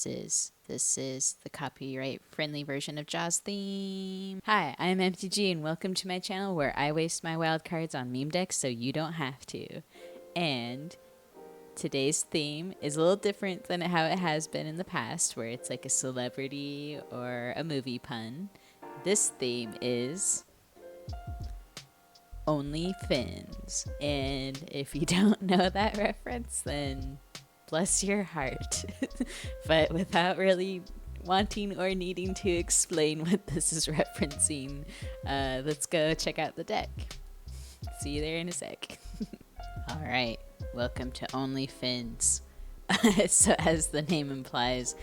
This is the copyright-friendly version of Jaws theme. Hi, I'm MTG, and welcome to my channel where I waste my wild cards on meme decks so you don't have to. And today's theme is a little different than how it has been in the past, where it's like a celebrity or a movie pun. This theme is Only Finz. And if you don't know that reference, then bless your heart. But without really wanting or needing to explain what this is referencing, let's go check out the deck. See you there in a sec. Alright, welcome to Only Finz. So as the name implies,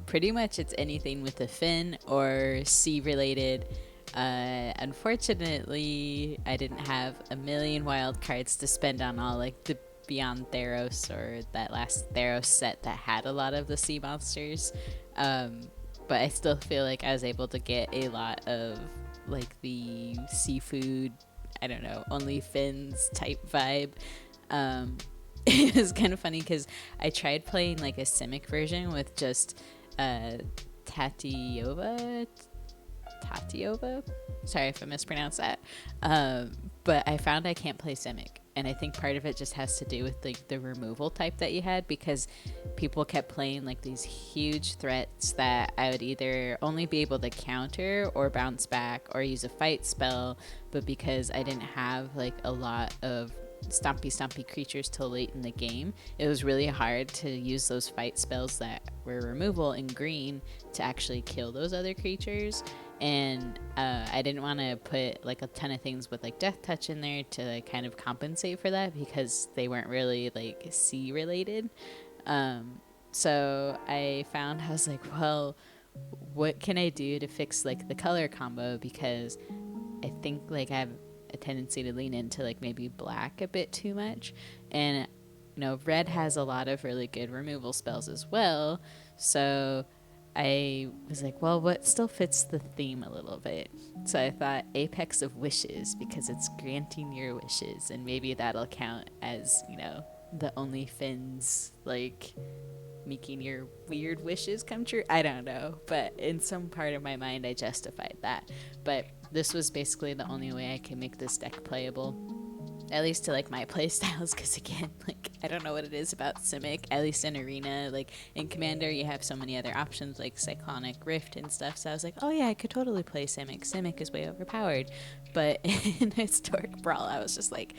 pretty much it's anything with a fin or sea related. Unfortunately, I didn't have a million wild cards to spend on all like the Beyond Theros or that last Theros set that had a lot of the sea monsters. But I still feel like I was able to get a lot of like the seafood, I don't know, Only Finz type vibe. It was kind of funny because I tried playing like a Simic version with just Tatiova. Sorry if I mispronounced that. But I found I can't play Simic. And I think part of it just has to do with like the removal type that you had, because people kept playing like these huge threats that I would either only be able to counter or bounce back or use a fight spell. But because I didn't have like a lot of stompy creatures till late in the game, it was really hard to use those fight spells that were removal in green to actually kill those other creatures. And I didn't want to put like a ton of things with like death touch in there to like kind of compensate for that, because they weren't really like sea related. So I was like, well, what can I do to fix like the color combo, because I think like I have a tendency to lean into like maybe black a bit too much, and you know, red has a lot of really good removal spells as well. So I was like, well, what still fits the theme a little bit? So I thought Apex of Wishes, because it's granting your wishes, and maybe that'll count as, you know, the Only Finz, like making your weird wishes come true. I don't know, but in some part of my mind I justified that. But this was basically the only way I could make this deck playable, at least to like my play styles, because again, like I don't know what it is about Simic, at least in Arena. Like in Commander you have so many other options like Cyclonic Rift and stuff, so I was like, oh yeah, I could totally play Simic is way overpowered. But in Historic Brawl I was just like,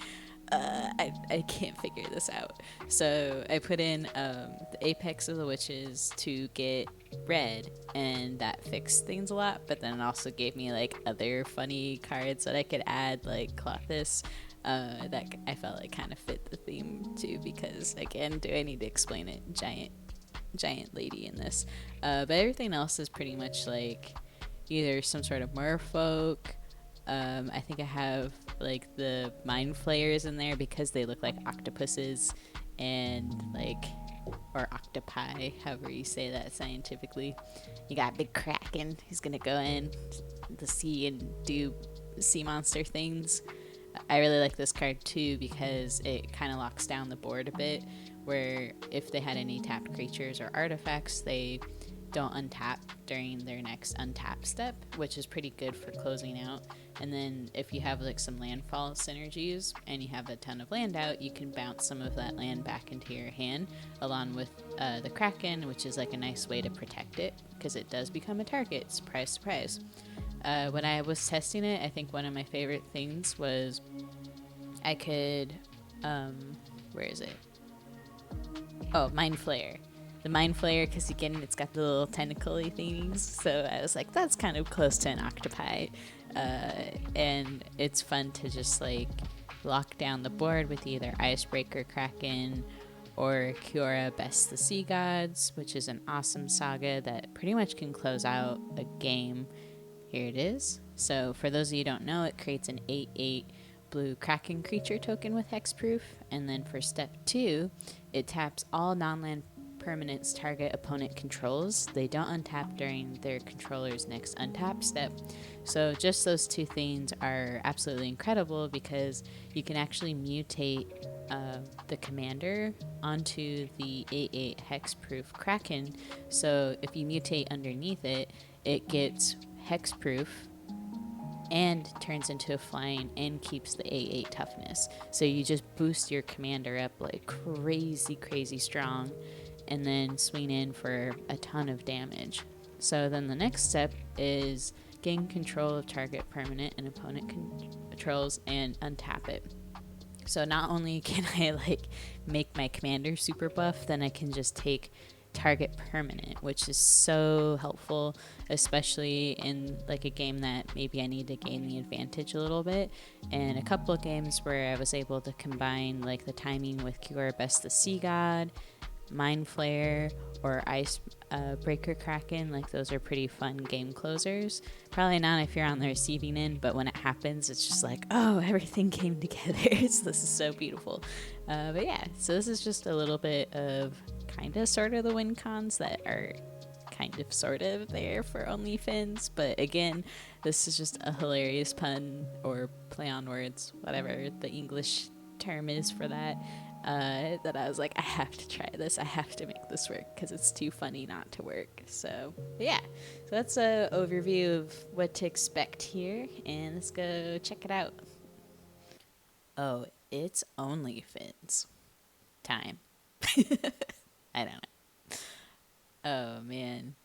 I can't figure this out. So I put in the Apex of the Witches to get red, and that fixed things a lot, but then it also gave me like other funny cards that I could add, like Clothis, that I felt like kind of fit the theme too, because again, do I need to explain it? Giant lady in this. But everything else is pretty much like either some sort of merfolk. I think I have like the mind flayers in there because they look like octopuses, and like, or octopi, however you say that scientifically. You got Big Kraken, who's gonna go in the sea and do sea monster things. I really like this card too because it kind of locks down the board a bit, where if they had any tapped creatures or artifacts, they don't untap during their next untap step, which is pretty good for closing out. And then if you have like some landfall synergies and you have a ton of land out, you can bounce some of that land back into your hand, along with the Kraken, which is like a nice way to protect it, because it does become a target. Surprise, surprise. When I was testing it, I think one of my favorite things was I could, where is it? Oh, Mind Flayer. The Mind Flayer, because again, it's got the little tentacle-y things, so I was like, that's kind of close to an octopi. And it's fun to just like lock down the board with either Icebreaker Kraken or Kiora Best the Sea Gods, which is an awesome saga that pretty much can close out a game. Here it is. So for those of you who don't know, it creates an 8/8 blue Kraken creature token with hexproof, and then for step 2, it taps all non-land permanents target opponent controls, they don't untap during their controller's next untap step. So just those two things are absolutely incredible because you can actually mutate the commander onto the 8/8 hexproof Kraken. So if you mutate underneath it, it gets hexproof and turns into a flying and keeps the 8/8 toughness. So you just boost your commander up like crazy strong and then swing in for a ton of damage. So then the next step is gain control of target permanent and opponent controls and untap it. So not only can I like make my commander super buff, then I can just take target permanent, which is so helpful, especially in like a game that maybe I need to gain the advantage a little bit. And a couple of games where I was able to combine like the timing with Cure Best the Sea God, Mind Flare, or Ice Breaker Kraken, like those are pretty fun game closers. Probably not if you're on the receiving end, but when it happens, it's just like, oh, everything came together. So this is so beautiful. But yeah, so this is just a little bit of kind of sort of the win cons that are kind of sort of there for Only Finz. But again, this is just a hilarious pun or play on words, whatever the English term is for that. That I was like, I have to try this. I have to make this work because it's too funny not to work. So yeah, so that's an overview of what to expect here, and let's go check it out. Oh, it's Only Finz time. I don't know. Oh man,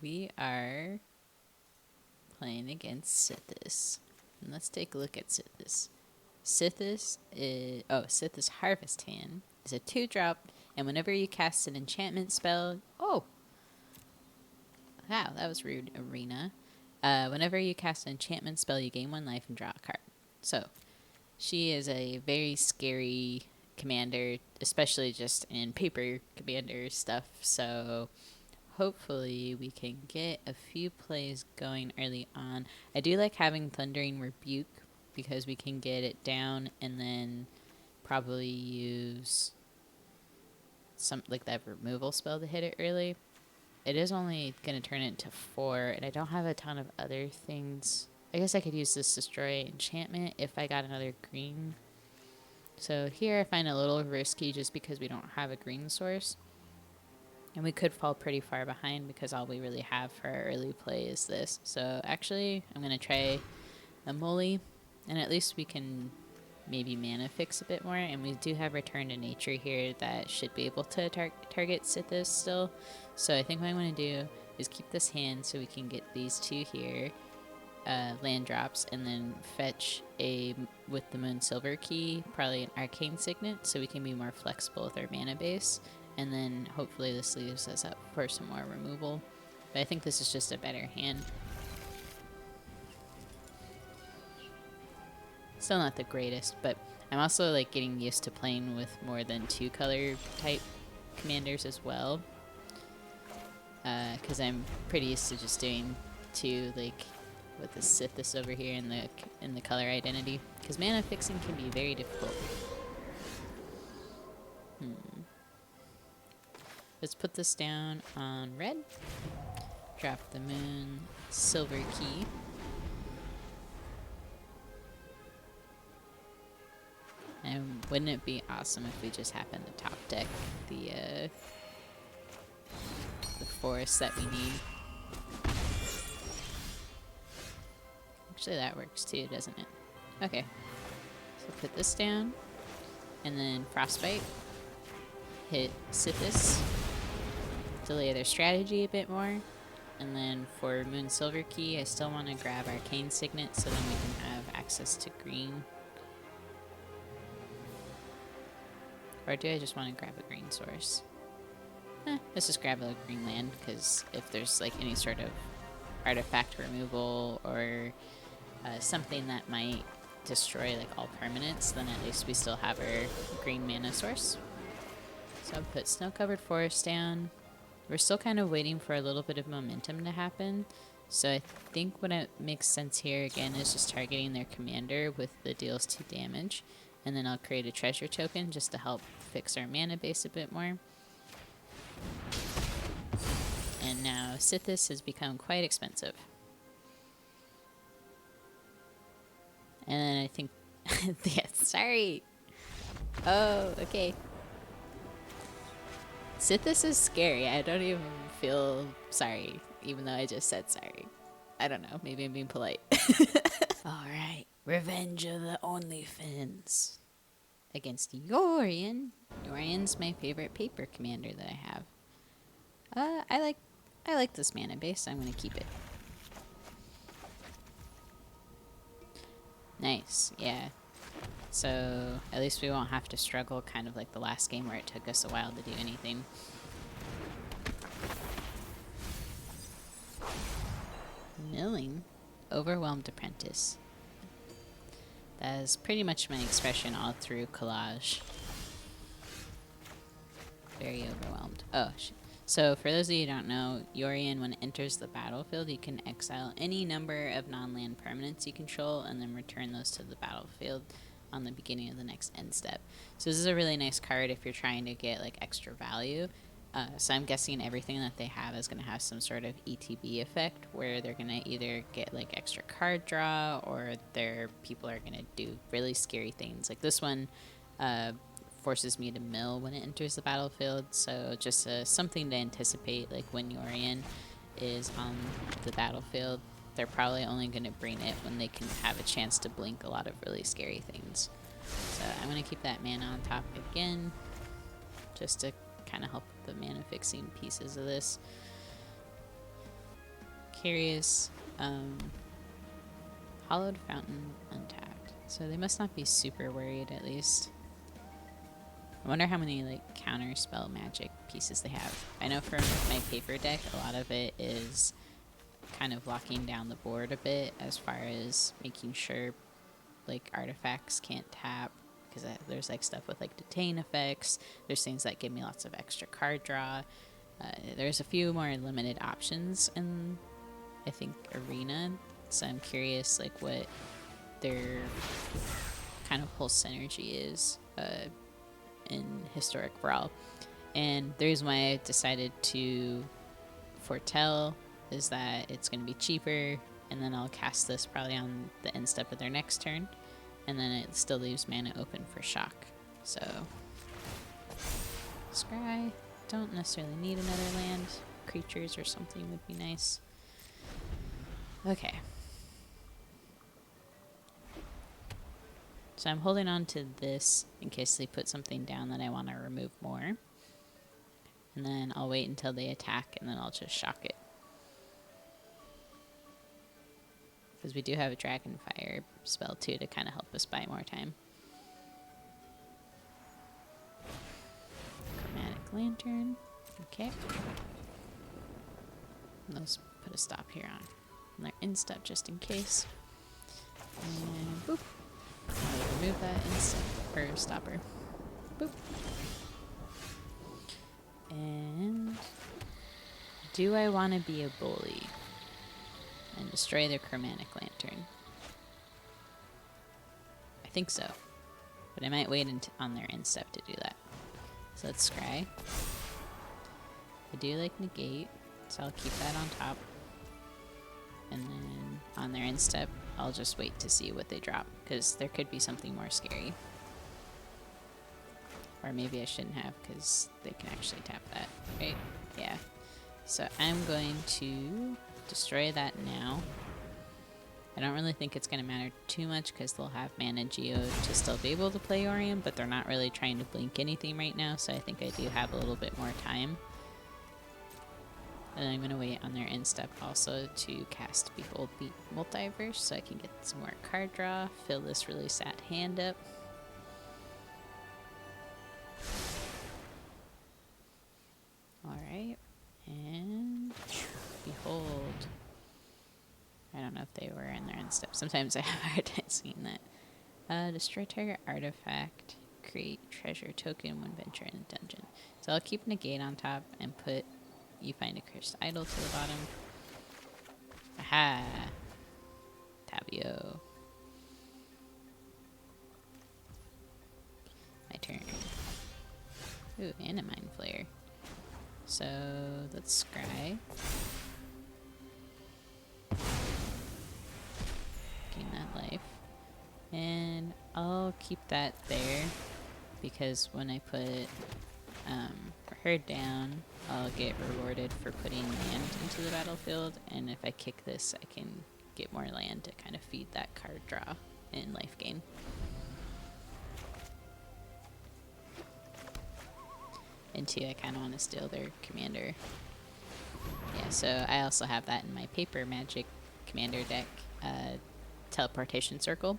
we are playing against Sithis, and let's take a look at Sithis. Sithis Harvest Hand is a 2-drop, and whenever you cast an enchantment spell... Oh! Wow, that was rude, Arena. Whenever you cast an enchantment spell, you gain 1 life and draw a card. So, she is a very scary commander, especially just in paper commander stuff, so hopefully we can get a few plays going early on. I do like having Thundering Rebuke, because we can get it down and then probably use some like that removal spell to hit it early. It is only going to turn it into 4, and I don't have a ton of other things. I guess I could use this Destroy enchantment if I got another green. So here I find a little risky just because we don't have a green source. And we could fall pretty far behind because all we really have for our early play is this. So actually, I'm going to try a Molly. And at least we can maybe mana fix a bit more. And we do have Return to Nature here that should be able to target Sithis still. So I think what I'm going to do is keep this hand so we can get these 2 here. Land drops. And then fetch with the Moon Silver Key, probably an Arcane Signet. So we can be more flexible with our mana base. And then hopefully this leaves us up for some more removal. But I think this is just a better hand. Still not the greatest, but I'm also like getting used to playing with more than 2 color type commanders as well, because I'm pretty used to just doing 2, like with the Sithis over here in the color identity, because mana fixing can be very difficult. Let's put this down on red, drop the Moon Silver Key. And wouldn't it be awesome if we just happened to top deck the forest that we need? Actually, that works too, doesn't it? Okay. So put this down, and then Frostbite. Hit Sithis. Delay their strategy a bit more. And then for Moon Silver Key, I still want to grab Arcane Signet so then we can have access to green. Or do I just want to grab a green source? Let's just grab a green land, because if there's like any sort of artifact removal or something that might destroy like all permanents, then at least we still have our green mana source. So I'll put Snow-Covered Forest down. We're still kind of waiting for a little bit of momentum to happen. So I think what it makes sense here again is just targeting their commander with the deals 2 damage. And then I'll create a treasure token just to help fix our mana base a bit more. And now Sithis has become quite expensive. And then I think... yeah, sorry. Oh, okay. Sithis is scary. I don't even feel sorry, even though I just said sorry. I don't know. Maybe I'm being polite. Alright. Revenge of the Only Finz. Against Yorion. Yorion's my favorite paper commander that I have. I like this mana base. I'm gonna keep it. Nice, yeah. So at least we won't have to struggle, kind of like the last game where it took us a while to do anything. Milling? Overwhelmed Apprentice. That is pretty much my expression all through Collage. Very overwhelmed. Oh, shit. So for those of you who don't know, Yorion, when it enters the battlefield, you can exile any number of non-land permanents you control and then return those to the battlefield on the beginning of the next end step. So this is a really nice card if you're trying to get like extra value. So I'm guessing everything that they have is going to have some sort of ETB effect where they're going to either get like extra card draw or their people are going to do really scary things. Like this one forces me to mill when it enters the battlefield, so just something to anticipate. Like when Yorion is on the battlefield, they're probably only going to bring it when they can have a chance to blink a lot of really scary things. So I'm going to keep that mana on top again, just to kind of help with the mana fixing pieces of this. Curious, Hollowed Fountain untapped, so they must not be super worried at least. I wonder how many like counter spell magic pieces they have. I know for my paper deck, a lot of it is kind of locking down the board a bit as far as making sure like artifacts can't tap, because there's like stuff with like detain effects. There's things that give me lots of extra card draw. There's a few more limited options in, I think, Arena. So I'm curious like what their kind of whole synergy is in Historic Brawl. And the reason why I decided to foretell is that it's going to be cheaper, and then I'll cast this probably on the end step of their next turn, and then it still leaves mana open for shock. So scry, don't necessarily need another land. Creatures or something would be nice. Okay. So I'm holding on to this in case they put something down that I want to remove more. And then I'll wait until they attack, and then I'll just shock it. Because we do have a Dragonfire spell too to kind of help us buy more time. Chromatic Lantern. Okay. Let's put a stop here on their instep just in case. And boop. I'll remove that instep or stopper. Boop. And do I want to be a bully and destroy their Chromatic Lantern? I think so, but I might wait on their end step to do that. So let's scry. I do like negate, so I'll keep that on top. And then on their end step, I'll just wait to see what they drop, because there could be something more scary. Or maybe I shouldn't have, because they can actually tap that, right? Yeah. So I'm going to destroy that now. I don't really think it's going to matter too much, because they'll have mana geo to still be able to play Orion, but they're not really trying to blink anything right now, so I think I do have a little bit more time. And I'm going to wait on their end step also to cast Behold Multiverse, so I can get some more card draw, fill this really sad hand up. Alright, and Behold. I don't know if they were in their end step. Sometimes I have a hard time seeing that. Destroy target artifact, create treasure token when venture in a dungeon. So I'll keep negate on top and put You Find a Cursed Idol to the bottom. Aha! Tabio. My turn. Ooh, and a Mind Flayer. So let's scry. Gain that life. And I'll keep that there because when I put her down, I'll get rewarded for putting land into the battlefield, and if I kick this, I can get more land to kind of feed that card draw and life gain. And two, I kind of want to steal their commander. Yeah, so I also have that in my paper magic commander deck, teleportation circle.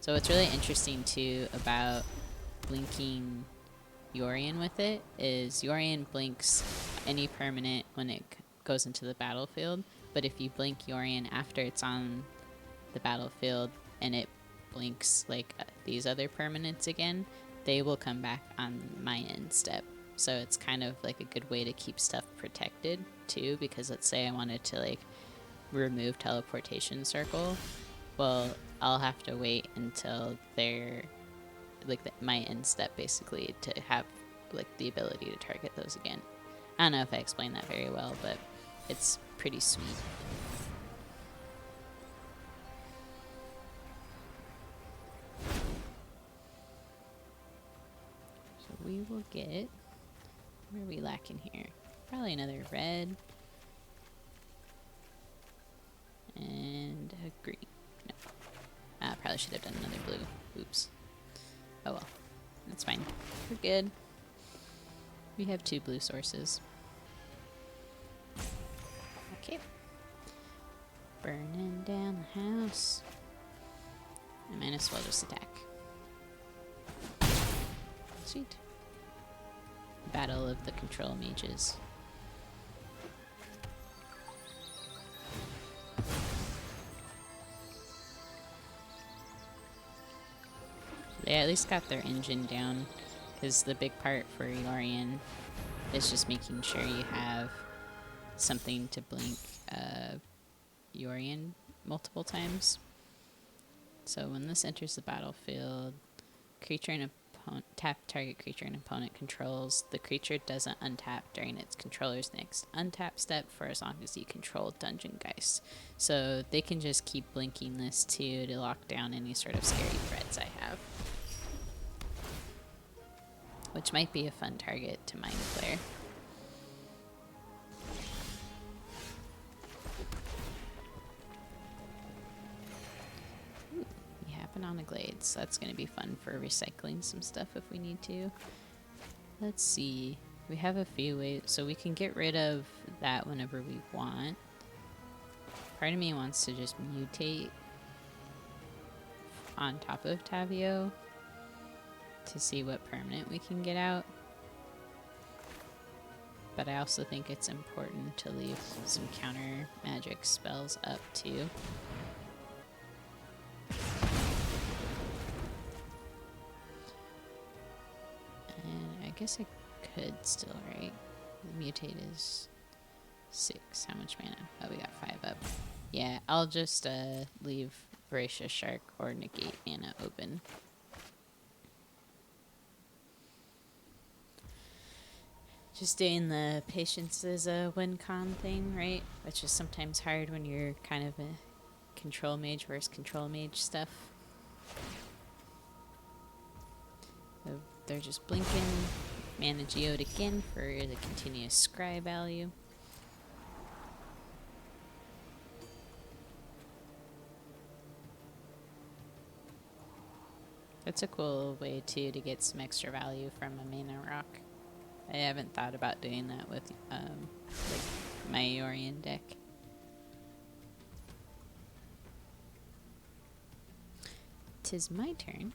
So what's really interesting too about blinking Yorion with it is Yorion blinks any permanent when it goes into the battlefield, but if you blink Yorion after it's on the battlefield and it blinks like these other permanents again, they will come back on my end step. So it's kind of like a good way to keep stuff protected too, because let's say I wanted to like remove teleportation circle, well, I'll have to wait until they're like my end step basically to have like the ability to target those again. I don't know if I explained that very well, but it's pretty sweet. So we will get, what are we lacking here? Probably another red and a green. No, I probably should have done another blue. Oops. Oh well, that's fine. We're good. We have 2 blue sources. Okay. Burning down the house. I might as well just attack. Sweet. Battle of the control mages. They at least got their engine down, because the big part for Yorion is just making sure you have something to blink Yorion multiple times. So when this enters the battlefield, creature and opponent tap target creature and opponent controls. The creature doesn't untap during its controller's next untap step for as long as you control Dungeon Geist. So they can just keep blinking this too to lock down any sort of scary threats I have. Which might be a fun target to Mind Flare. Ooh, we happen on a glade, so that's going to be fun for recycling some stuff if we need to. Let's see. We have a few ways, so we can get rid of that whenever we want. Part of me wants to just mutate on top of Tavio to see what permanent we can get out. But I also think it's important to leave some counter magic spells up too. And I guess I could still, right? The mutate is 6. How much mana? Oh, we got 5 up. Yeah, I'll just leave Voracious Shark or negate mana open. Just doing the patience is a win-con thing, right? Which is sometimes hard when you're kind of a control mage versus control mage stuff. So they're just blinking. Mana Geode again for the continuous scry value. That's a cool way too to get some extra value from a mana rock. I haven't thought about doing that with like my Yorion deck. Tis my turn.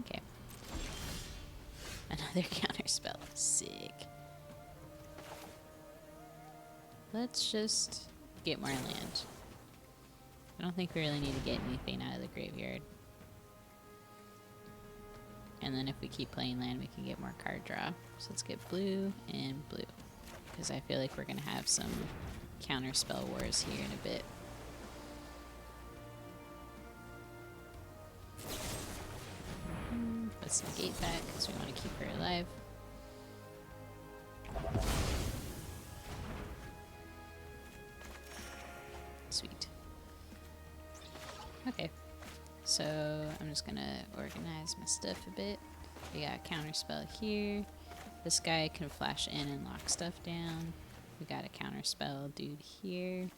Okay. Another counter spell. Sick. Let's just get more land. I don't think we really need to get anything out of the graveyard. And then if we keep playing land, we can get more card draw. So let's get blue and blue. Because I feel like we're going to have some counter spell wars here in a bit. Let's negate that because we want to keep her alive. Sweet. Okay. So I'm just gonna organize my stuff a bit. We got a counter spell here. This guy can flash in and lock stuff down. We got a counter spell dude here.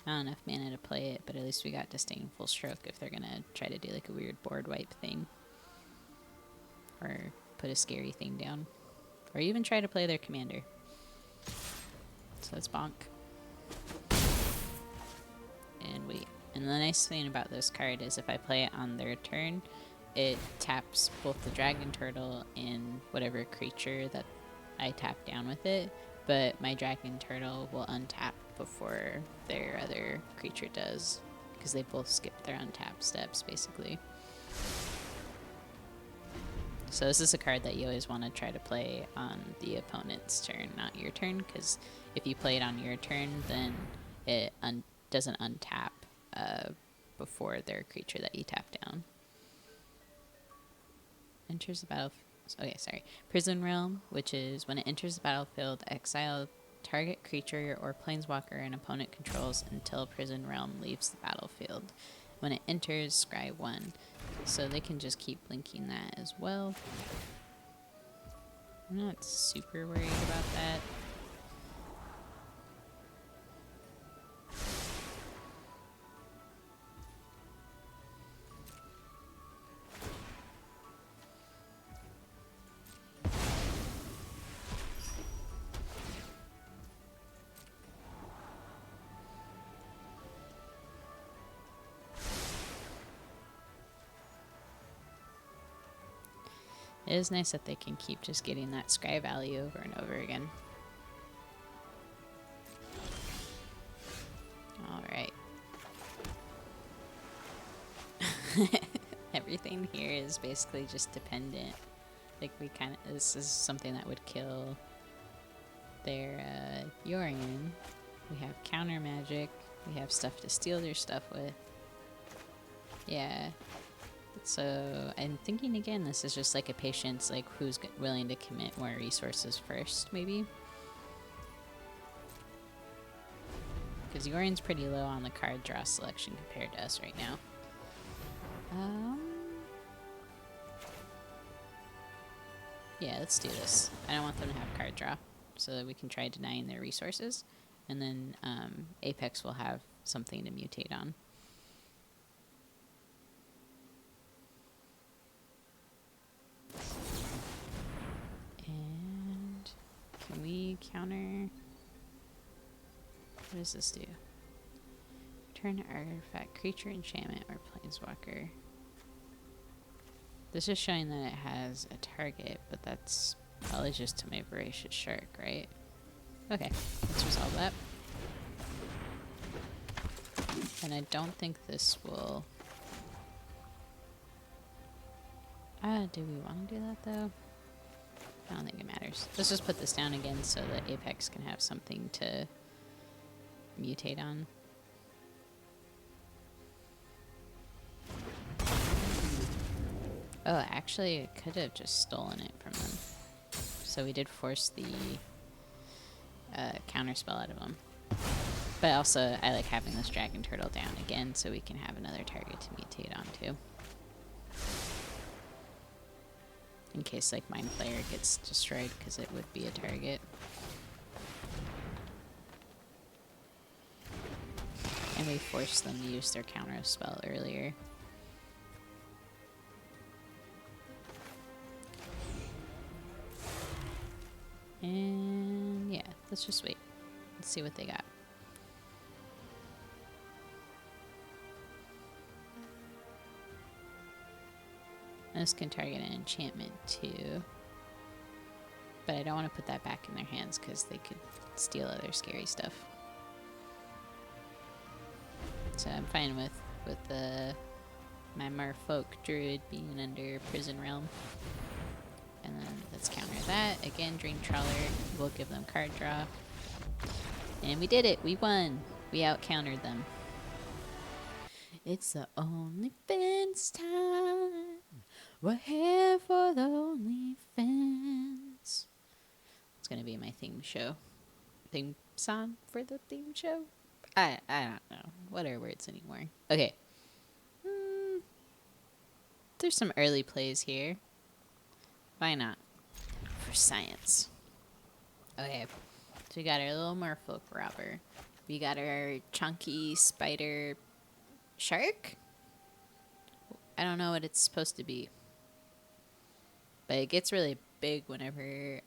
Not enough mana to play it, but at least we got Disdainful Stroke if they're gonna try to do like a weird board wipe thing. Or put a scary thing down. Or even try to play their commander. So let's bonk. And wait. And the nice thing about this card is if I play it on their turn, it taps both the Dragon Turtle and whatever creature that I tap down with it. But my Dragon Turtle will untap before their other creature does. Because they both skip their untap steps, basically. So this is a card that you always want to try to play on the opponent's turn, not your turn. Because if you play it on your turn, then it doesn't untap before their creature that you tap down. Enters the battlefield. Okay, sorry. Prison Realm, which is when it enters the battlefield, exile target creature or planeswalker an opponent controls until Prison Realm leaves the battlefield. When it enters, scry 1. So they can just keep blinking that as well. I'm not super worried about that. It is nice that they can keep just getting that scry value over and over again. Alright. Everything here is basically just dependent. Like this is something that would kill their Yorion. We have counter magic. We have stuff to steal their stuff with. Yeah. So I'm thinking again, this is just like a patience, like who's willing to commit more resources first, maybe. Because Yorion's pretty low on the card draw selection compared to us right now. Yeah, let's do this. I don't want them to have card draw, so that we can try denying their resources. And then Apex will have something to mutate on. And can we counter? What does this do? Turn artifact, creature, enchantment, or planeswalker. This is showing that it has a target, but that's probably just to my Voracious Shark, right? Okay, let's resolve that. And I don't think this will... do we want to do that, though? I don't think it matters. Let's just put this down again so that Apex can have something to mutate on. Oh, actually, I could have just stolen it from them. So we did force the counter spell out of them. But also, I like having this Dragon Turtle down again so we can have another target to mutate onto. In case, like, Mind Flayer gets destroyed, because it would be a target. And we forced them to use their counter spell earlier. And yeah, let's just wait. Let's see what they got. This can target an enchantment too. But I don't want to put that back in their hands because they could steal other scary stuff. So I'm fine with my Merfolk Druid being under Prison Realm. And then let's counter that. Again, Dream Trawler will give them card draw. And we did it! We won! We out-countered them. It's the Only Finz time. We're here for the Only Finz. It's gonna be be my theme show. Theme song for the theme show? I don't know. What are words anymore? Okay. There's some early plays here. Why not? For science. Okay. So we got our little merfolk robber. We got our chunky spider shark? I don't know what it's supposed to be. But it gets really big whenever,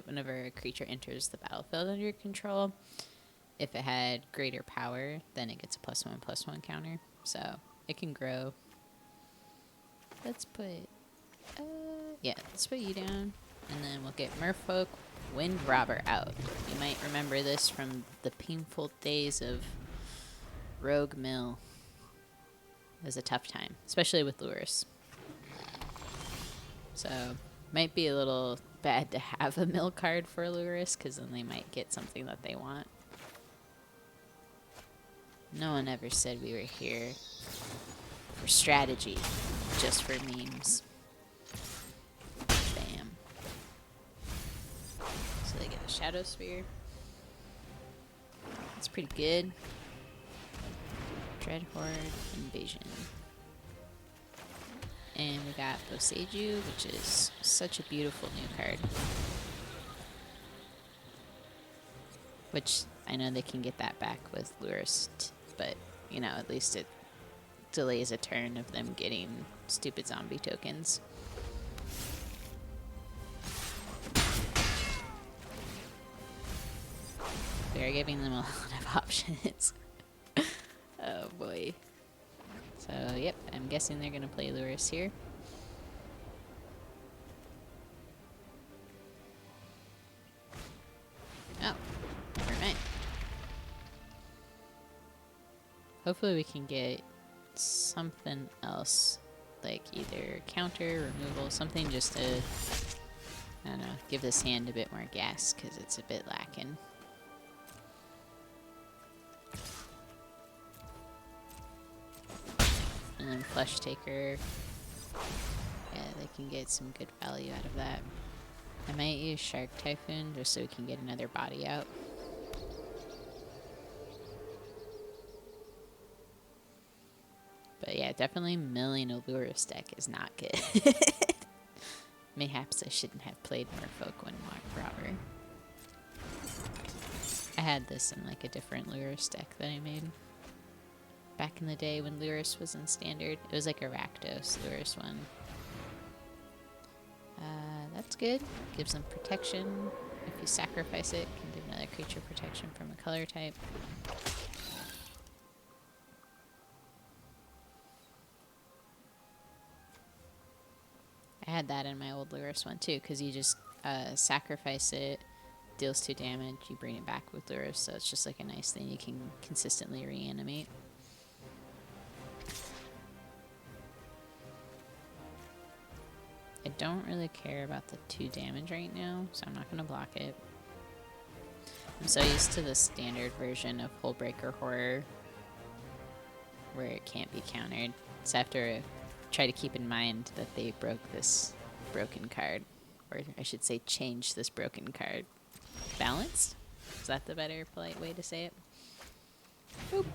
whenever a creature enters the battlefield under your control. If it had greater power, then it gets a +1/+1 counter. So it can grow. Let's put, let's put you down. And then we'll get Merfolk Wind Robber out. You might remember this from the painful days of Rogue Mill. It was a tough time, especially with Lurrus. So, might be a little bad to have a mill card for Lurrus, because then they might get something that they want. No one ever said we were here for strategy, just for memes. Bam. So they get a Shadow Sphere. That's pretty good. Dread Horde Invasion. And we got Boseiju, which is such a beautiful new card. Which, I know they can get that back with Lurrus, but, you know, at least it delays a turn of them getting stupid zombie tokens. We are giving them a lot of options. Oh boy. So, yep, I'm guessing they're going to play Lurrus here. Oh, never mind. Hopefully we can get something else, like either counter, removal, something just to, I don't know, give this hand a bit more gas, because it's a bit lacking. And then Flesh Taker. Yeah, they can get some good value out of that. I might use Shark Typhoon just so we can get another body out. But yeah, definitely milling a Lurrus deck is not good. Mayhaps I shouldn't have played Merfolk Windwalk Robber. I had this in like a different Lurrus deck that I made back in the day when Lurrus was in Standard. It was like a Rakdos Lurrus one. That's good. Gives them protection. If you sacrifice it, can give another creature protection from a color type. I had that in my old Lurrus one too, because you just sacrifice it, deals 2 damage, you bring it back with Lurrus, so it's just like a nice thing you can consistently reanimate. I don't really care about the 2 damage right now, so I'm not going to block it. I'm so used to the standard version of Hullbreaker Horror, where it can't be countered. So I have to try to keep in mind that they broke this broken card. Or I should say change this broken card. Balanced? Is that the better polite way to say it? Boop.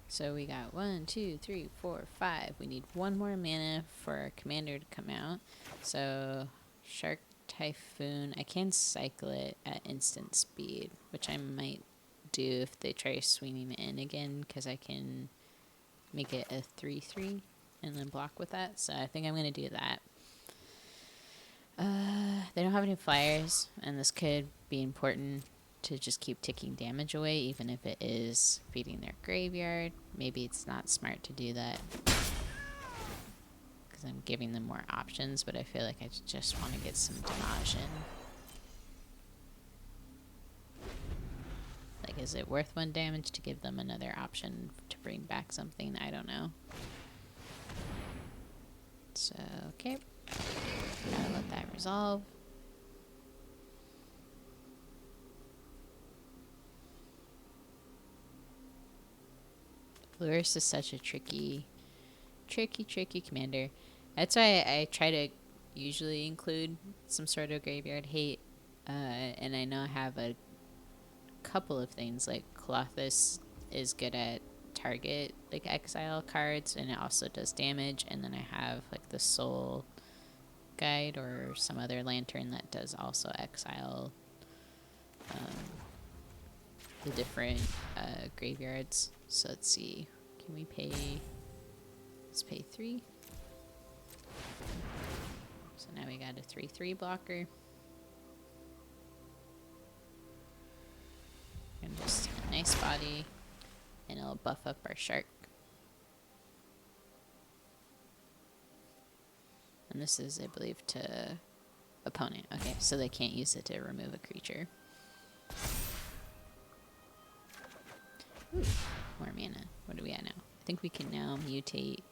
So we got 1, 2, 3, 4, 5. We need 1 more mana for our commander to come out. So Shark Typhoon, I can cycle it at instant speed, which I might do if they try swinging in again, because I can make it a 3/3 and then block with that. So I think I'm going to do that. They don't have any flyers, and this could be important to just keep ticking damage away, even if it is feeding their graveyard. Maybe it's not smart to do that, because I'm giving them more options, but I feel like I just want to get some damage in. Like, is it worth 1 damage to give them another option to bring back something? I don't know. So, okay. Gotta let that resolve. Lurrus is such a tricky commander. That's why I try to usually include some sort of graveyard hate. And I know I have a couple of things, like Colossus is good at target like exile cards, and it also does damage. And then I have like the Soul Guide or some other lantern that does also exile the different graveyards. So let's see, can we pay, let's pay 3. So now we got a 3/3 blocker. And just a nice body, and it'll buff up our shark. And this is, I believe, to opponent. Okay, so they can't use it to remove a creature. Ooh, more mana. What do we at now? I think we can now mutate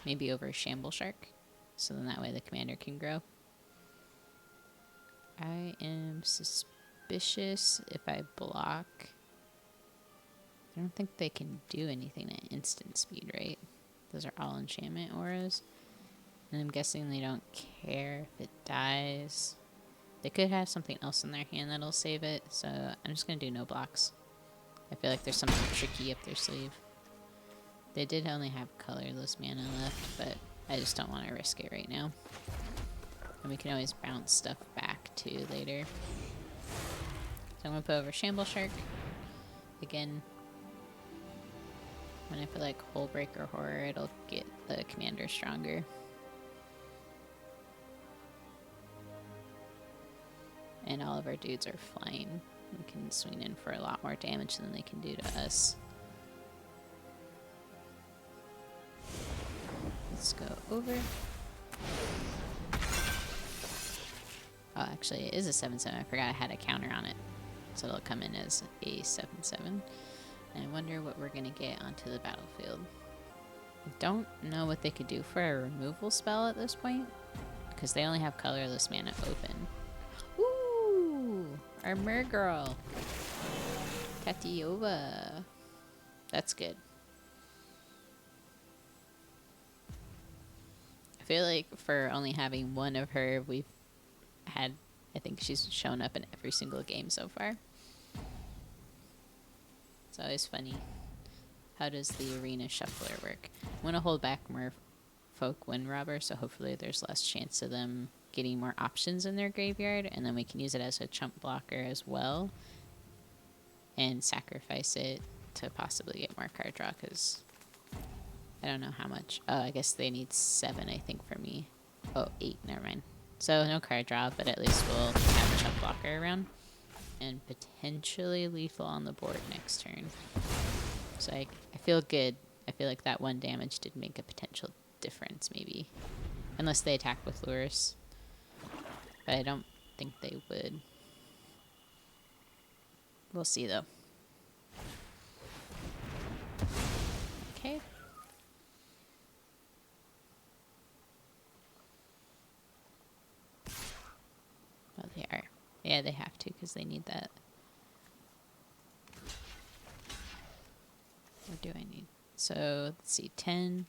maybe over a Shamble Shark, so then that way the commander can grow. I am suspicious if I block. I don't think they can do anything at instant speed, right? Those are all enchantment auras. And I'm guessing they don't care if it dies. They could have something else in their hand that'll save it, so I'm just going to do no blocks. I feel like there's something tricky up their sleeve. They did only have colorless mana left, but I just don't want to risk it right now. And we can always bounce stuff back too later. So I'm going to put over Shamble Shark. Again, when I put like Hullbreaker Horror, it'll get the commander stronger. And all of our dudes are flying. We can swing in for a lot more damage than they can do to us. Let's go over. Oh, actually it is a 7/7. I forgot I had a counter on it. So it'll come in as a 7/7. And I wonder what we're going to get onto the battlefield. I don't know what they could do for a removal spell at this point, because they only have colorless mana open. Ooh! Our Mergirl! Katiova. That's good. I feel like for only having one of her, we've had, I think she's shown up in every single game so far. It's always funny. How does the Arena Shuffler work? I'm going to hold back Merfolk Windrobber, so hopefully there's less chance of them getting more options in their graveyard, and then we can use it as a chump blocker as well, and sacrifice it to possibly get more card draw, because I don't know how much. Oh, I guess they need 7, I think, for me. Oh, 8, never mind. So no card draw, but at least we'll have a chump blocker around. And potentially lethal on the board next turn. So I feel good. I feel like that 1 damage did make a potential difference, maybe. Unless they attack with Lurus. But I don't think they would. We'll see, though. Okay. Well, they are. Yeah, they have to, because they need that. What do I need? So, let's see. 10,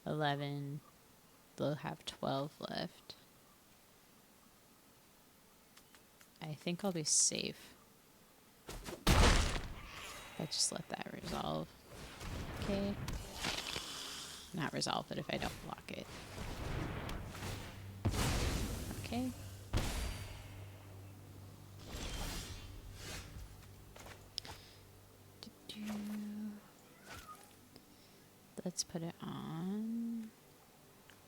11. They'll have 12 left. I think I'll be safe. I just let that resolve. Okay. Not resolve it if I don't block it. Okay. Let's put it on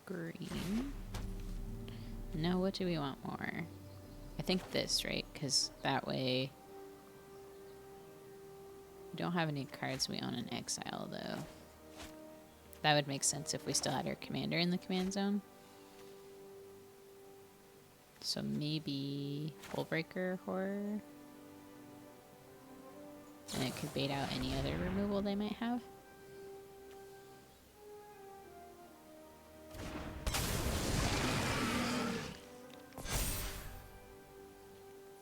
green. Now, what do we want more? I think this, right? Because that way we don't have any cards we own in exile, though. That would make sense if we still had our commander in the command zone. So maybe Hullbreaker Horror. And it could bait out any other removal they might have.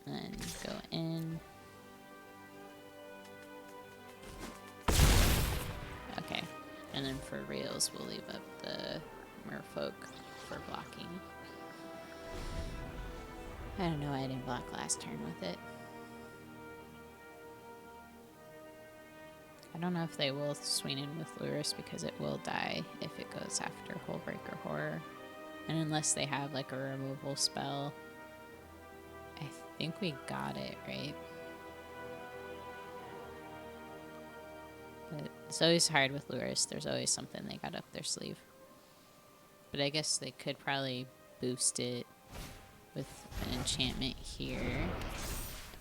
And then go in. Okay. And then for reals, we'll leave up the Merfolk. for blocking. I don't know why I didn't block last turn with it. I don't know if they will swing in with Lurrus because it will die if it goes after Hullbreaker Horror. And unless they have like a removal spell, I think we got it, right? But it's always hard with Lurrus. There's always something they got up their sleeve. But I guess they could probably boost it with an enchantment here.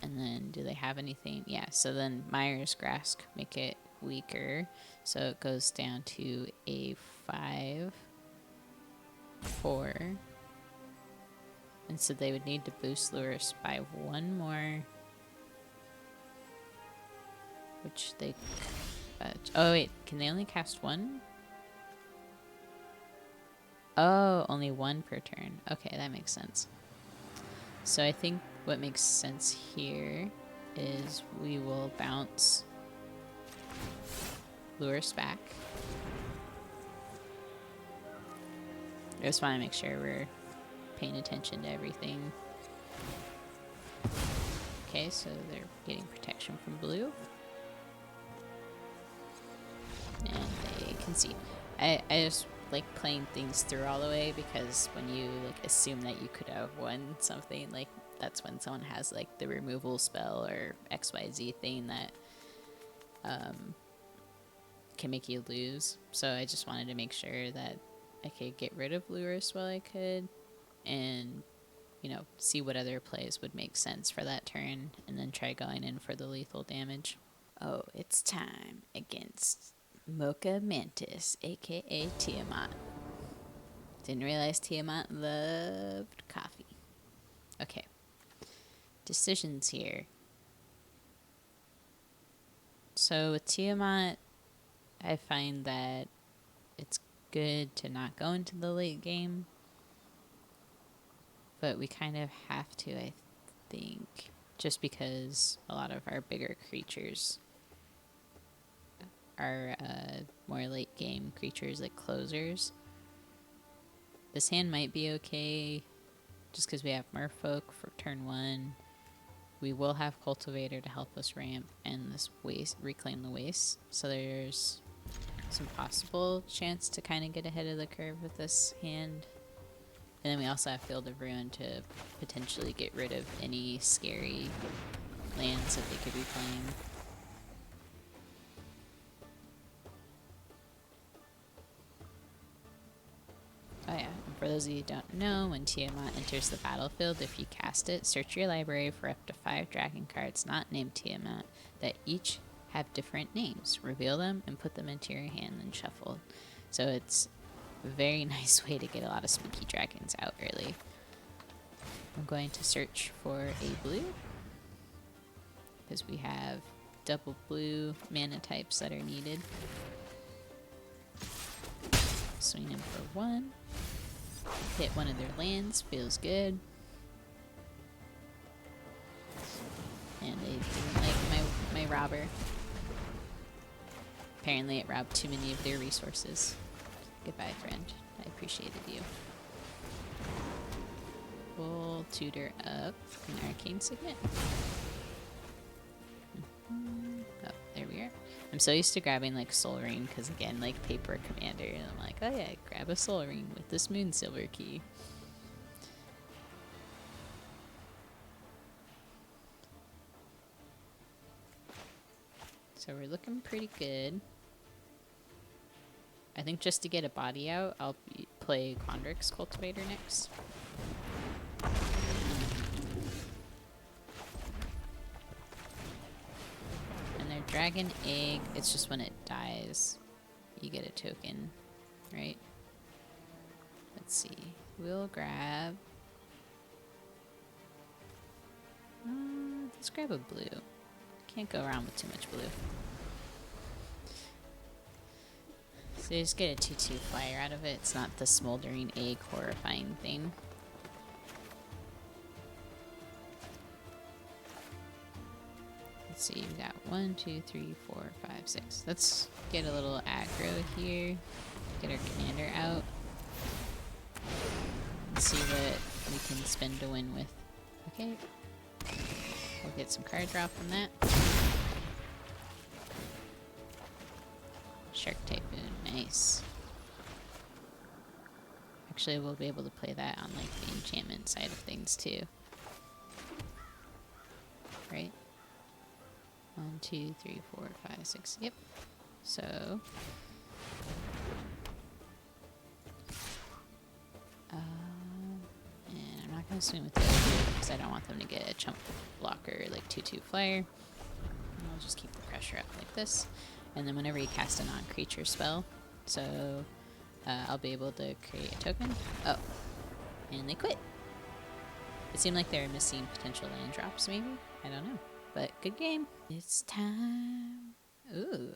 And then do they have anything? Yeah, so then Myra's Grasp could make it weaker. So it goes down to a 5, 4. And so they would need to boost Lurrus by 1 more. Which they... oh wait, can they only cast 1? Oh, only 1 per turn. Okay, that makes sense. So I think what makes sense here is we will bounce Lurrus back. I just want to make sure we're paying attention to everything. Okay, so they're getting protection from blue. And they concede. I just like playing things through all the way, because when you like assume that you could have won something, like that's when someone has like the removal spell or XYZ thing that can make you lose. So I just wanted to make sure that I could get rid of Lurrus while I could, and you know, see what other plays would make sense for that turn, and then try going in for the lethal damage. Oh, it's time against Mocha Mantis, aka Tiamat. Didn't realize Tiamat loved coffee. Okay. Decisions here. So with Tiamat, I find that it's good to not go into the late game. But we kind of have to, I think, just because a lot of our bigger creatures are more late game creatures, like closers. This hand might be okay just because we have Merfolk for turn 1. We will have Cultivator to help us ramp, and this waste, Reclaim the Waste. So there's some possible chance to kind of get ahead of the curve with this hand. And then we also have Field of Ruin to potentially get rid of any scary lands that they could be playing. Oh yeah, and for those of you who don't know, when Tiamat enters the battlefield, if you cast it, search your library for up to 5 dragon cards not named Tiamat that each have different names. Reveal them and put them into your hand and shuffle. So it's a very nice way to get a lot of spooky dragons out early. I'm going to search for a blue, because we have double blue mana types that are needed. Swing in for 1. Hit one of their lands, feels good. And they didn't like my robber. Apparently it robbed too many of their resources. Goodbye, friend. I appreciated you. We'll tutor up an Arcane Signet. Oh, there we are. I'm so used to grabbing like Soul Ring because again, like Paper Commander, and I'm like, oh yeah, grab a Soul Ring with this Moonsilver key. So we're looking pretty good. I think just to get a body out, I'll play Quandrix Cultivator next. And their Dragon Egg, it's just when it dies, you get a token, right? Let's see. We'll grab... let's grab a blue. Can't go around with too much blue. So you just get a 2/2 flyer out of it. It's not the smoldering egg horrifying thing. Let's see, we got 1, 2, 3, 4, 5, 6. Let's get a little aggro here. Get our commander out. Let's see what we can spend to win with. Okay. We'll get some card draw from that. Shark Typhoon, nice. Actually, we'll be able to play that on like the enchantment side of things too. Right? 1, 2, 3, 4, 5, 6. Yep. So and I'm not gonna swing with the other because I don't want them to get a chump blocker like 2/2 flyer. And I'll just keep the pressure up like this. And then whenever you cast a non-creature spell, so I'll be able to create a token. Oh, and they quit. It seemed like they were missing potential land drops, maybe? I don't know. But good game. It's time. Ooh.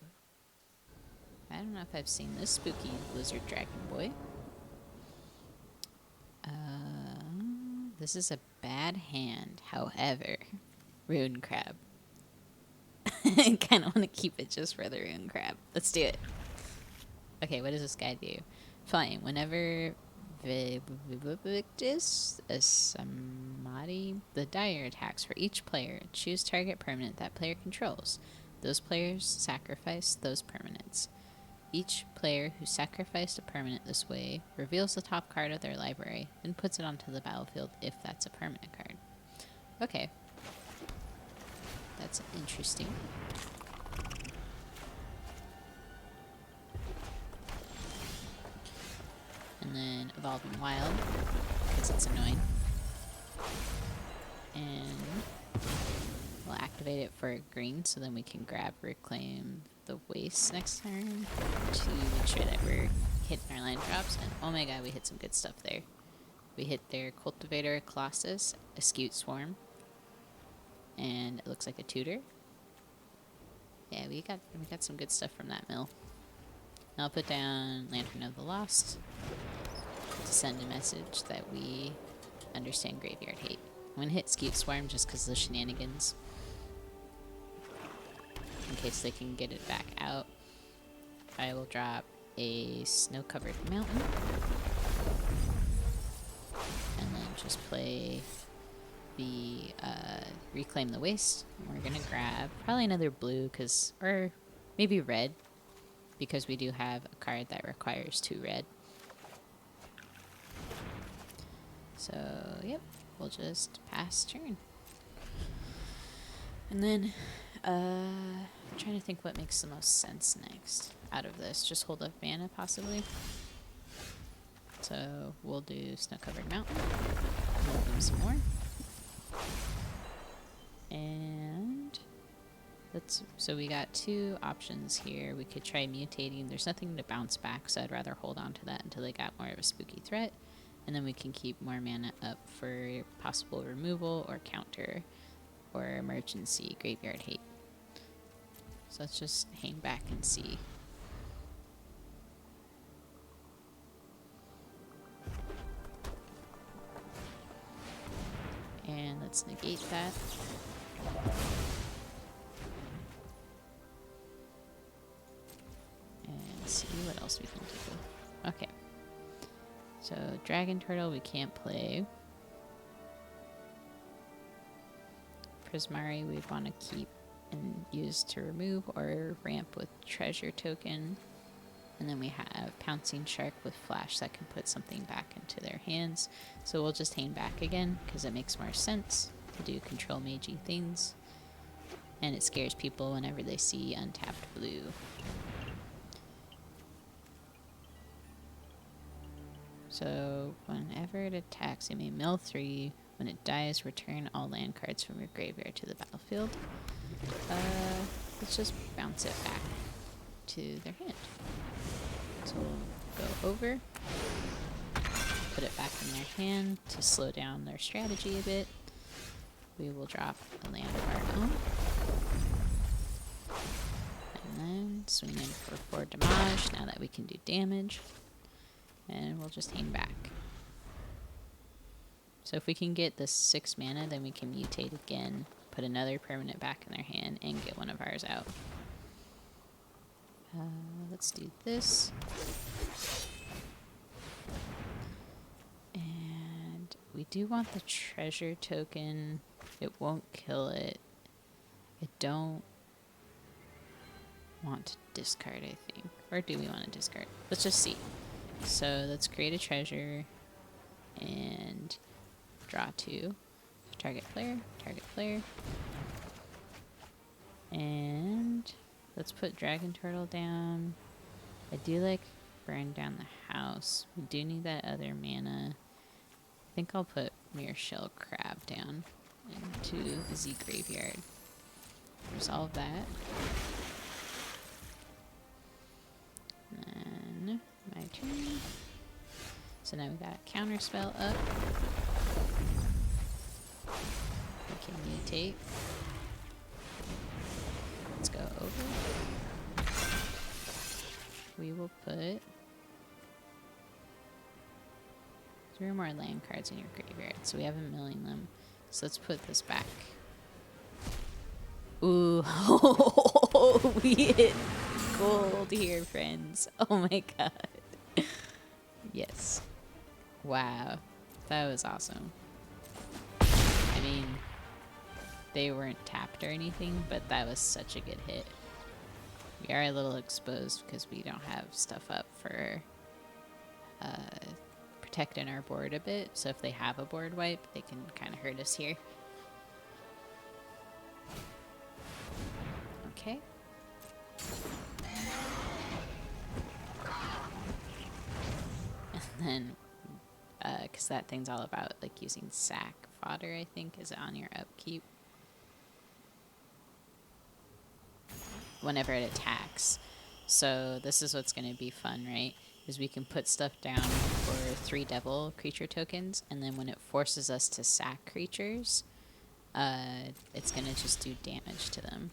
I don't know if I've seen this spooky lizard dragon boy. This is a bad hand. However, Rune Crab. I kind of want to keep it just for the Rune Crab. Let's do it. Okay, what does this guy do? Fine. Whenever Victus, a Samadhi, the Dire attacks for each player, choose target permanent that player controls. Those players sacrifice those permanents. Each player who sacrificed a permanent this way reveals the top card of their library, then puts it onto the battlefield if that's a permanent card. Okay. That's interesting. And then Evolving Wild, because it's annoying. And we'll activate it for green, so then we can grab Reclaim the Waste next turn to make sure that we're hitting our land drops. And oh my god, we hit some good stuff there. We hit their Cultivator Colossus, a Skewed Swarm, and it looks like a tutor. Yeah, we got some good stuff from that mill. And I'll put down Lantern of the Lost to send a message that we understand Graveyard Hate. I'm gonna hit Skewed Swarm just because of the shenanigans, in case they can get it back out. I will drop a Snow-Covered Mountain, and then just play the Reclaim the Waste. And we're gonna grab probably another blue, or maybe red, because we do have a card that requires 2 red. So, yep, we'll just pass turn. And then, I'm trying to think what makes the most sense next out of this. Just hold up mana, possibly. So, we'll do Snow-Covered Mountain. We'll do some more. And so we got 2 options here. We could try mutating. There's nothing to bounce back, so I'd rather hold on to that until they got more of a spooky threat. And then we can keep more mana up for possible removal or counter or emergency Graveyard Hate. So let's just hang back and see. And let's negate that. And see what else we can do. Okay. So Dragon Turtle we can't play. Prismari we'd want to keep and use to remove or ramp with Treasure Token. And then we have Pouncing Shark with Flash that can put something back into their hands. So we'll just hang back again because it makes more sense to do control magey things. And it scares people whenever they see untapped blue. So whenever it attacks, you may mill 3. When it dies, return all land cards from your graveyard to the battlefield. Let's just bounce it back to their hand. So we'll go over, put it back in their hand to slow down their strategy a bit. We will drop a land of our own. And then swing in for 4 damage now that we can do damage. And we'll just hang back. So if we can get the 6 mana, then we can mutate again, put another permanent back in their hand, and get one of ours out. Let's do this. And we do want the treasure token. It won't kill it. I don't want to discard, I think. Or do we want to discard? Let's just see. So let's create a treasure and draw 2. Target player. And let's put Dragon Turtle down. I do like burn down the house. We do need that other mana. I think I'll put Mere Shell Crab down into the Z Graveyard. Resolve that. And then my turn. So now we got Counter Spell up. We can mutate. Let's go over. We will put 3 more land cards in your graveyard. So we have 1,000,000 them. So let's put this back. Ooh, we hit gold here, friends. Oh my god. Yes. Wow. That was awesome. I mean, they weren't tapped or anything, but that was such a good hit. We are a little exposed because we don't have stuff up for protecting our board a bit. So if they have a board wipe, they can kind of hurt us here. Okay. And then, because that thing's all about like using sack fodder, I think, is on your upkeep. Whenever it attacks. So this is what's going to be fun, right? Is we can put stuff down for 3 devil creature tokens, and then when it forces us to sack creatures, it's going to just do damage to them.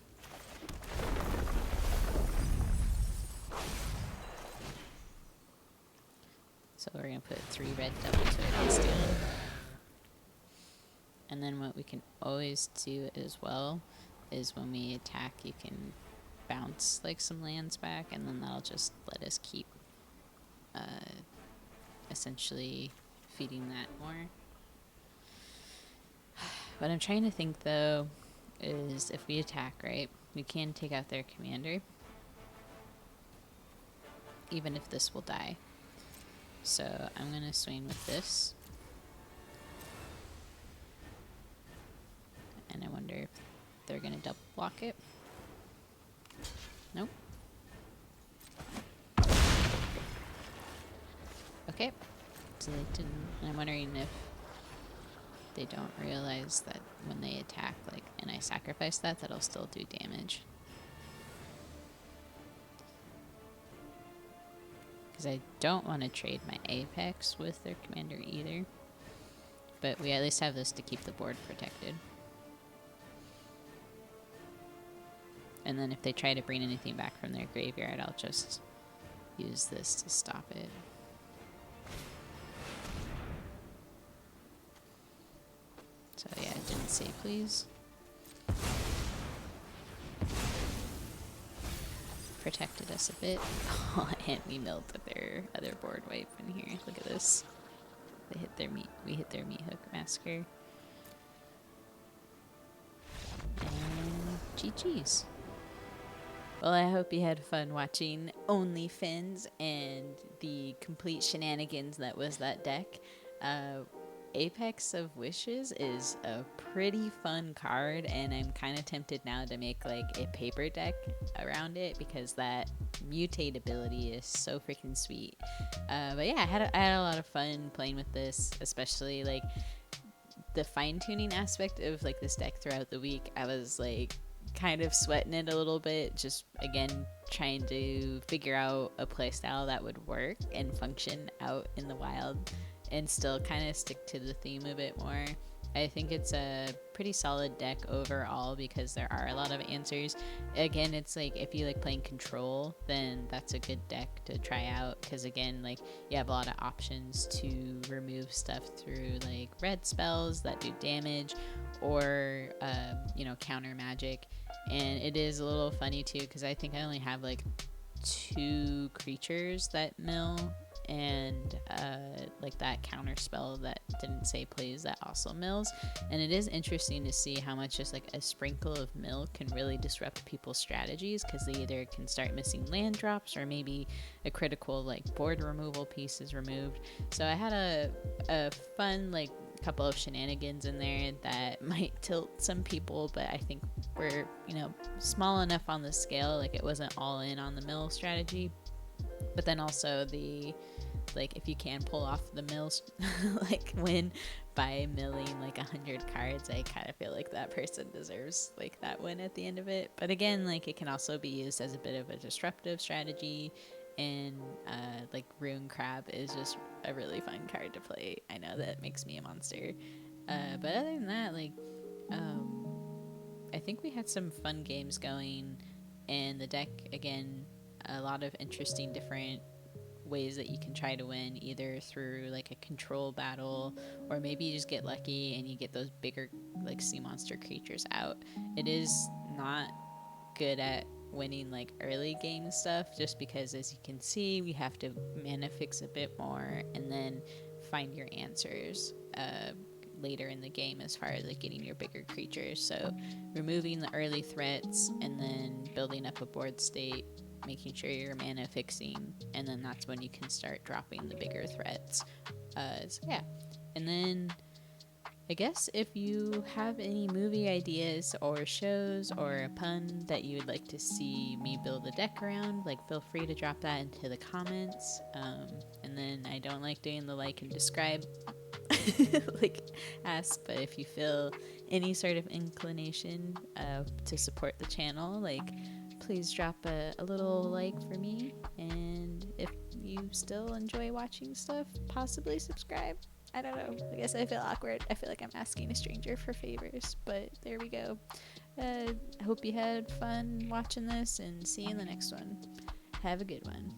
So we're going to put 3 red devil tokens down. And then what we can always do as well is when we attack, you can bounce like some lands back, and then that'll just let us keep essentially feeding that more. What I'm trying to think though is if we attack, right, we can take out their commander, even if this will die. So I'm gonna swing with this, and I wonder if they're gonna double block it. Nope. Okay. So they didn't. And I'm wondering if they don't realize that when they attack, like, and I sacrifice that, that'll still do damage. Because I don't want to trade my Apex with their commander either. But we at least have this to keep the board protected. And then if they try to bring anything back from their graveyard, I'll just use this to stop it. So yeah, it didn't say please. Protected us a bit. Oh, and we milled their other board wipe in here. Look at this. They hit their meat. We hit their meat hook massacre. And GG's. Well, I hope you had fun watching Only Finz and the complete shenanigans that was that deck. Apex of Wishes is a pretty fun card, and I'm kind of tempted now to make like a paper deck around it because that mutate ability is so freaking sweet. But yeah, I had a lot of fun playing with this, especially like the fine-tuning aspect of like this deck throughout the week. I was like kind of sweating it a little bit, just again trying to figure out a playstyle that would work and function out in the wild and still kind of stick to the theme a bit more. I think it's a pretty solid deck overall because there are a lot of answers. Again, it's like if you like playing Control, then that's a good deck to try out because again, like you have a lot of options to remove stuff through like red spells that do damage or you know, counter magic. And it is a little funny too because I think I only have like 2 creatures that mill and like that counter spell that didn't say plays that also mills. And it is interesting to see how much just like a sprinkle of mill can really disrupt people's strategies, because they either can start missing land drops or maybe a critical like board removal piece is removed. So I had a fun like couple of shenanigans in there that might tilt some people, but I think we're, you know, small enough on the scale, like it wasn't all in on the mill strategy. But then also the, like, if you can pull off the mills like win by milling like 100 cards, I kind of feel like that person deserves like that win at the end of it. But again, like it can also be used as a bit of a disruptive strategy, and like Rune Crab is just a really fun card to play. I know that makes me a monster, but other than that, like I think we had some fun games going, and the deck, again, a lot of interesting different ways that you can try to win, either through like a control battle, or maybe you just get lucky and you get those bigger like sea monster creatures out. It is not good at winning like early game stuff, just because, as you can see, we have to mana fix a bit more and then find your answers later in the game as far as like getting your bigger creatures. So removing the early threats and then building up a board state, making sure you're mana fixing, and then that's when you can start dropping the bigger threats. So yeah, and then I guess if you have any movie ideas or shows or a pun that you would like to see me build a deck around, like feel free to drop that into the comments. And then I don't like doing the like and describe like ask, but if you feel any sort of inclination to support the channel, like please drop a little like for me. And if you still enjoy watching stuff, possibly subscribe. I don't know. I guess I feel awkward. I feel like I'm asking a stranger for favors, but there we go. I hope you had fun watching this, and see you in the next one. Have a good one.